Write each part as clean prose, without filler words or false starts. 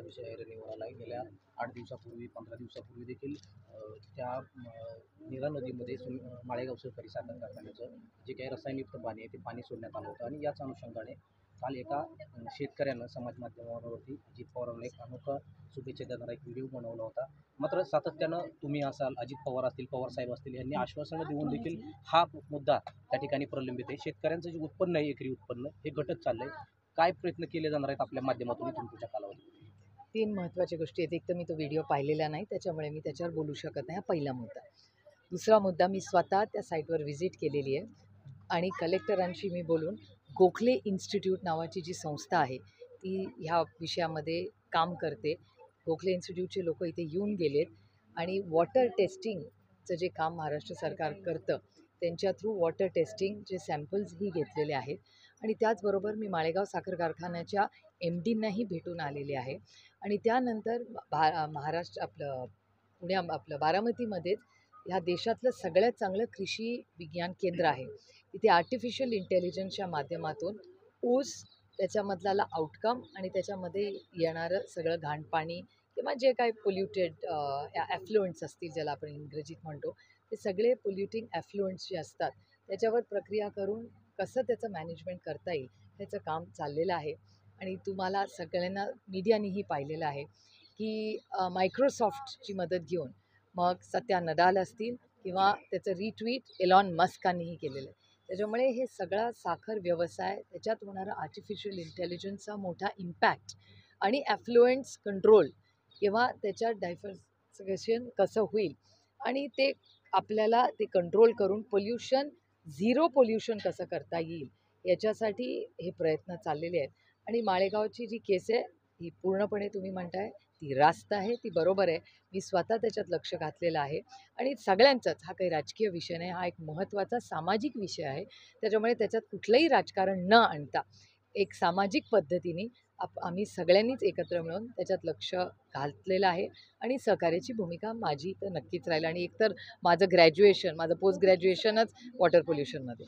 विषय ऐरणीवर आला आहे. गेल्या 8 दिवसापूर्वी 15 दिवसापूर्वी देखील त्या नीरा नदीमध्ये माळेगाव सहकारी साखर कारखान्याचं जे काही रसायनयुक्त पाणी आहे ते पाणी सोडण्यात आलं होतं आणि याच अनुषंगाने काल एका शेतकऱ्यानं समाज माध्यमावरती अजित पवारांना एक अनोखा शुभेच्छा देणारा एक व्हिडिओ बनवला होता. मात्र सातत्यानं तुम्ही असाल, अजित पवार असतील, पवारसाहेब असतील यांनी आश्वासनं देऊन देखील हा मुद्दा त्या ठिकाणी प्रलंबित आहे. शेतकऱ्यांचं जे उत्पन्न आहे, एकरी उत्पन्न हे घटत चाललंय. काय प्रयत्न केले जाणार आहेत आपल्या माध्यमातून इथून पुढच्या कालावधीत? 3 महत्त्वाच्या गोष्टी आहेत. एक तर मी तो व्हिडिओ पाहिलेला नाही, त्याच्यामुळे मी त्याच्यावर बोलू शकत नाही. हा पहिला मुद्दा. दुसरा मुद्दा, मी स्वतः त्या साईटवर व्हिजिट केलेली आहे आणि कलेक्टरांशी मी बोलून गोखले इन्स्टिट्यूट नावाची जी संस्था आहे ती ह्या विषयामध्ये काम करते. गोखले इन्स्टिट्यूटचे लोक इथे येऊन गेलेत आणि वॉटर टेस्टिंगचं जे काम महाराष्ट्र सरकार करतं त्यांच्या थ्रू वॉटर टेस्टिंगचे सॅम्पल्सही घेतलेले आहेत. आणि त्याचबरोबर मी माळेगाव साखर कारखान्याच्या MDंनाही भेटून आलेले आहे. आणि त्यानंतर महाराष्ट्र आपलं बारामतीमध्येच ह्या देशातलं सगळ्यात चांगलं कृषी विज्ञान केंद्र आहे. तिथे आर्टिफिशियल इंटेलिजन्सच्या माध्यमातून ऊस, त्याच्यामधला आउटकम आणि त्याच्यामध्ये येणारं सगळं घाणपाणी किंवा जे काही पोल्युटेड ॲफ्लुएंट्स असतील, ज्याला आपण इंग्रजीत म्हणतो, ते सगळे पोल्युटिंग ॲफ्लुएंट्स जे असतात त्याच्यावर प्रक्रिया करून कसं त्याचं मॅनेजमेंट करता येईल त्याचं काम चाललेलं आहे. आणि तुम्हाला सगळ्यांना मीडियानेही पाहिलेलं आहे की मायक्रोसॉफ्टची मदत घेऊन मग सत्या नडाल असतील किंवा त्याचं रिट्वीट एलॉन मस्कांनीही केलेलं आहे. त्याच्यामुळे हे सगळा साखर व्यवसाय, त्याच्यात होणारा आर्टिफिशियल इंटेलिजन्सचा मोठा इम्पॅक्ट आणि ॲफ्लुएंट्स कंट्रोल किंवा त्याच्यात डायव्हर्सिफिकेशन कसं होईल आणि ते आपल्याला ते कंट्रोल करून झिरो पोल्युशन कसं करता येईल याच्यासाठी हे प्रयत्न चाललेले आहेत. आणि माळेगावची जी केस आहे ही पूर्णपणे तुम्ही म्हणताय ती रास्त आहे, ती बरोबर आहे. मी स्वतः त्याच्यात लक्ष घातलेलं आहे आणि सगळ्यांचाच हा काही राजकीय विषय नाही, हा एक महत्त्वाचा सामाजिक विषय आहे. त्याच्यामुळे त्याच्यात कुठलंही राजकारण न आणता एक सामाजिक पद्धतीने आम्ही सगळ्यांनीच एकत्र मिळून त्याच्यात लक्ष घातलेलं आहे आणि सहकार्याची भूमिका माझी तर नक्कीच राहील. आणि एकतर माझं पोस्ट ग्रॅज्युएशनच वॉटर पोल्युशनमध्ये.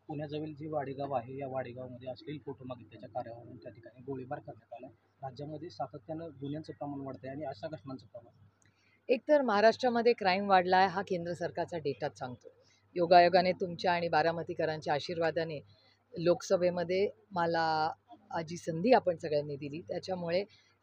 पुण्याजवळ जे वाडेगाव आहे, या वाडेगावमध्ये अश्लील फोटो मागितल्याच्या कार्यावरून त्या ठिकाणी गोळीबार करण्यात आला. राज्यामध्ये सातत्यानं गुन्ह्यांचं प्रमाण वाढतंय आणि अशा घटनांचं प्रमाण. एकतर महाराष्ट्रामध्ये क्राईम वाढला आहे हा केंद्र सरकारचा डेटाच सांगतो. योगायोगाने तुमच्या आणि बारामतीकरांच्या आशीर्वादाने लोकसभेमध्ये मला जी संधी आपण सगळ्यांनी दिली त्याच्यामुळे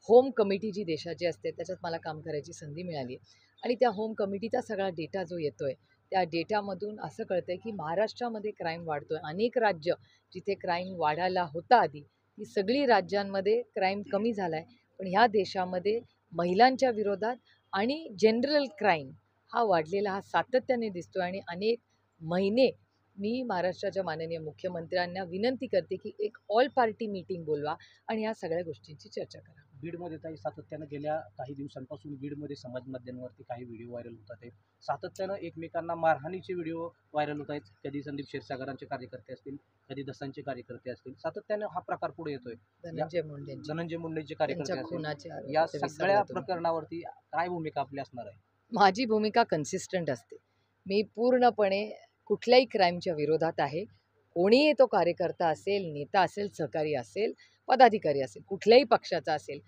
होम कमिटी जी देशाची असते त्याच्यात मला काम करायची संधी मिळाली. आणि त्या होम कमिटीचा सगळा डेटा जो येतो आहे त्या डेटामधून असं कळतं आहे की महाराष्ट्रामध्ये क्राईम वाढतो आहे. अनेक राज्य जिथे क्राईम वाढायला होता आधी, ती सगळी राज्यांमध्ये क्राईम कमी झाला आहे. पण ह्या देशामध्ये महिलांच्या विरोधात आणि जनरल क्राईम हा वाढलेला हा सातत्याने दिसतो आहे. आणि अनेक महिने मी महाराष्ट्राच्या माननीय मुख्यमंत्र्यांना विनंती करते की एक ऑल पार्टी मीटिंग बोलवा आणि ह्या सगळ्या गोष्टींची चर्चा करा. बीडमध्ये ताई सातत्यानं गेल्या काही दिवसांपासून बीडमध्ये समाज माध्यमांवरती काही व्हिडिओ व्हायरल होतात आहेत. सातत्यानं एकमेकांना मारहाणीचे व्हिडिओ व्हायरल होत आहेत. कधी संदीप क्षीरसागरांचे कार्यकर्ते असतील, कधी दसांचे कार्यकर्ते असतील. सातत्यानं हा प्रकार पुढे येतोय. धनंजय मुंडेंचे कार्यकर्ते असतील. या सगळ्या प्रकरणावरती काय भूमिका आपली असणार आहे? माझी भूमिका कन्सिस्टंट असते. मी पूर्णपणे कुठल्याही क्राईमच्या विरोधात आहे. कोणीही तो कार्यकर्ता असेल, नेता असेल, सहकारी असेल, पदाधिकारी असेल, कुठल्याही पक्षाचा असेल,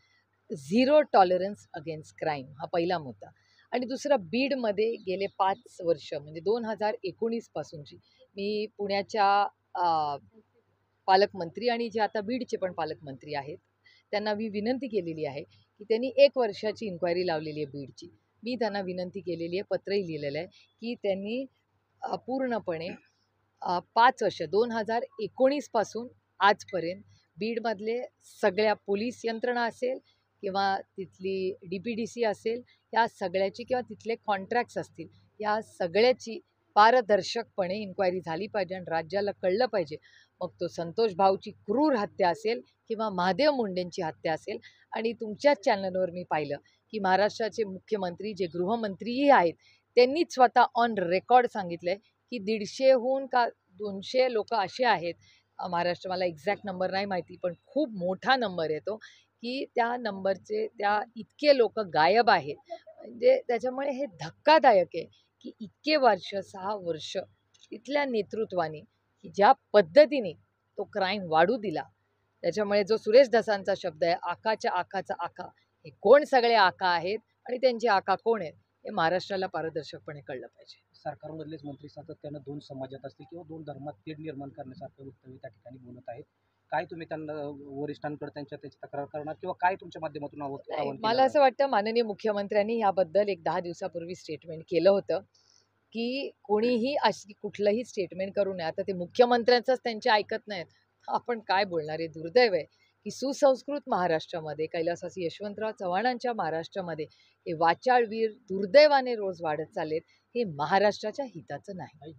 झिरो टॉलरन्स अगेन्स्ट क्राईम हा पहिला मुद्दा. आणि दुसरा, बीडमध्ये गेले 5 वर्ष म्हणजे 2019 पासूनची मी पुण्याच्या पालकमंत्री आणि जे आता बीडचे पण पालकमंत्री आहेत त्यांना मी विनंती केलेली आहे की त्यांनी 1 वर्षाची इन्क्वायरी लावलेली आहे बीडची. मी त्यांना विनंती केलेली आहे, पत्रही लिहिलेलं आहे की त्यांनी पूर्णपणे 5 वर्ष 2019 पासून आजपर्यंत बीडमधले सगळ्या पोलीस यंत्रणा असेल किंवा तिथली DPDC असेल, या सगळ्याची किंवा तिथले कॉन्ट्रॅक्ट्स असतील, या सगळ्याची पारदर्शकपणे इन्क्वायरी झाली पाहिजे आणि राज्याला कळलं पाहिजे. मग तो संतोष भाऊची क्रूर हत्या असेल किंवा महादेव मुंडेंची हत्या असेल. आणि तुमच्याच चॅनलवर मी पाहिलं की महाराष्ट्राचे मुख्यमंत्री जे गृहमंत्रीही आहेत त्यांनीच स्वतः ऑन रेकॉर्ड सांगितलं आहे की 150हून का 200 लोक असे आहेत महाराष्ट्र, मला एक्झॅक्ट नंबर नाही माहिती पण खूप मोठा नंबर येतो की त्या नंबरचे त्या इतके लोक गायब आहेत. म्हणजे त्याच्यामुळे हे धक्कादायक आहे की इतके वर्ष 6 वर्ष इथल्या नेतृत्वाने की ज्या पद्धतीने तो क्राईम वाढू दिला. त्याच्यामुळे जो सुरेश धसांचा शब्द आहे, आकाच्या आकाचा आका, हे कोण सगळे आका आहेत आणि त्यांचे आका कोण आहेत हे महाराष्ट्राला पारदर्शकपणे कळलं पाहिजे. सरकारमधलेच मंत्री सातत्यानं 2 समाजात असतील किंवा 2 धर्मात तेढ निर्माण करण्यासारखं वक्तव्य त्या ठिकाणी बोलत आहेत. काय तुम्ही त्यांना वरिष्ठांकडे त्याची तक्रार करणार किंवा काय तुमच्या माध्यमातून आवाहन केलं मला असं वाटतं माननीय मुख्यमंत्र्यांनी याबद्दल एक 10 दिवसापूर्वी स्टेटमेंट केलं होतं की कोणीही अशी कुठलंही स्टेटमेंट करू नये. आता ते मुख्यमंत्र्यांचंच त्यांचे ऐकत नाहीत, आपण काय बोलणार आहे. दुर्दैव आहे की सुसंस्कृत महाराष्ट्रामध्ये कैलासवासी यशवंतराव चव्हाणांच्या महाराष्ट्रामध्ये हे वाचाळवीर दुर्दैवाने रोज वाढत चाललेत. हे महाराष्ट्राच्या हिताचं नाही.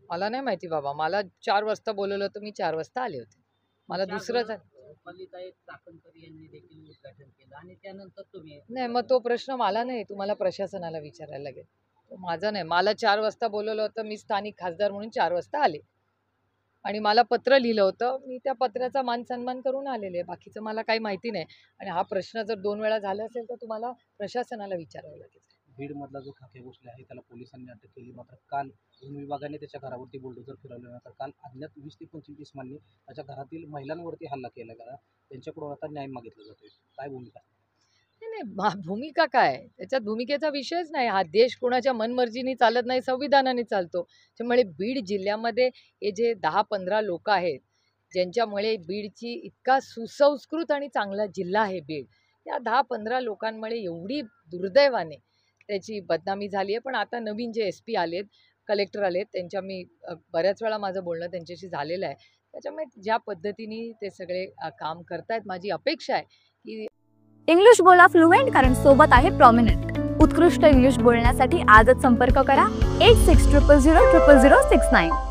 मला नाही माहिती बाबा, मला 4 वाजता बोलवलं होतं, मी 4 वाजता आले होते. मला दुसरं रुपालीताई चाकणकर यांनी देखील उद्घाटन केलं आणि त्यानंतर तुम्ही नाही, मग तो प्रश्न मला नाही, तुम्हाला प्रशासनाला विचारायला लागेल. तो माझा नाही. मला 4 वाजता बोलवलं होतं, मी स्थानिक खासदार म्हणून 4 वाजता आले आणि मला पत्र लिहिलं होतं, मी त्या पत्राचा मान सन्मान करून आलेले. बाकीचं मला काही माहिती नाही आणि हा प्रश्न जर 2 वेळा झाला असेल तर तुम्हाला प्रशासनाला विचारावं लागेल. बीडमधला जो खाके भोसले आहे त्याला पोलिसांनी अटक केली. मात्र काल वन विभागाने त्याच्या घरावरती बुलडोजर फिरवल्यानंतर काल अज्ञात 20 ते 25 मांनी त्याच्या घरातील महिलांवरती हल्ला केला गेला. त्यांच्याकडून आता न्याय मागितला जातोय. काय भूमिका? नाही, भूमिका काय, त्याच्यात भूमिकेचा विषयच नाही. हा देश कोणाच्या मनमर्जीने चालत नाही, संविधानाने चालतो. त्यामुळे बीड जिल्ह्यामध्ये हे जे 10-15 लोक आहेत ज्यांच्यामुळे बीडची इतका सुसंस्कृत आणि चांगला जिल्हा आहे बीड, या 10-15 लोकांमुळे एवढी दुर्दैवाने त्याची बदनामी झाली आहे. पण आता नवीन जे SP आलेत, कलेक्टर आलेत, त्यांच्या मी बऱ्याच वेळा माझं बोलणं त्यांच्याशी झालेलं आहे. त्याच्यामुळे ज्या पद्धतीने ते सगळे काम करतायत, माझी अपेक्षा आहे की इंग्लिश बोला फ्लुएंट, कारण सोबत आहे प्रॉमिनंट. उत्कृष्ट इंग्लिश बोलण्यासाठी आजच संपर्क करा 8600000069.